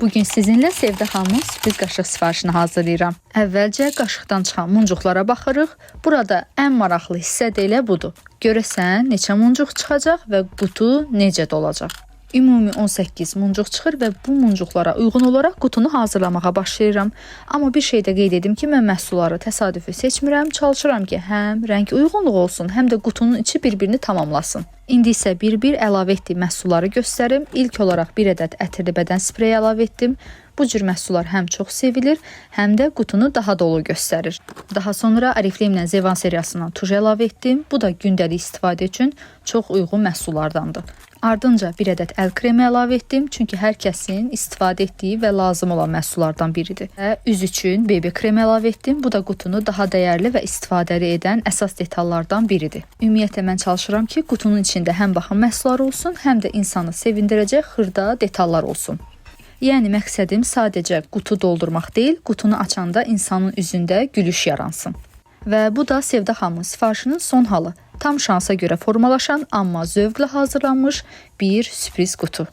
Bugün sizinlə Sevda xanımın sürpriz qaşıq sifarişini hazırlayıram. Əvvəlcə qaşıqdan çıxan muncuqlara baxırıq. Burada ən maraqlı hissə də elə budur. Görəsən neçə muncuq çıxacaq və qutu necə dolacaq. Ümumi 18 muncuq çıxır və bu muncuqlara uyğun olaraq qutunu hazırlamağa başlayıram. Amma bir şey də qeyd edim ki, mən məhsulları təsadüfi seçmirəm, çalışıram ki, həm rəng uyğunluğu olsun, həm də qutunun içi bir-birini tamamlasın. İndi isə bir-bir əlavə etdiyim məhsulları göstərim. İlk olaraq bir ədəd ətirli bədən spreyi əlavə etdim. Bu cür məhsullar həm çox sevilir, həm də qutunu daha dolu göstərir. Daha sonra Oriflame Zevan seriyasından tuj əlavə etdim. Bu da gündəlik istifadə üçün çox uyğun məhsullardandır. Ardınca bir ədəd əl kremi əlavə etdim, çünki hər kəsin istifadə etdiyi və lazım olan məhsullardan biridir. Və üz üçün BB kremi əlavə etdim. Bu da qutunu daha dəyərli və istifadəli edən əsas detallardan biridir. Ümumiyyətlə mən çalışıram ki, qutunun içində həm baxım məhsulları olsun, həm də insanı sevindirəcək xırda detallar olsun. Yəni məqsədim sadəcə qutu doldurmaq deyil, qutunu açanda insanın üzündə gülüş yaransın. Və bu da Sevda xanımın sifarişinin son halı. Tam şansa görə formalaşan, amma zövqlə hazırlanmış bir sürpriz qutu.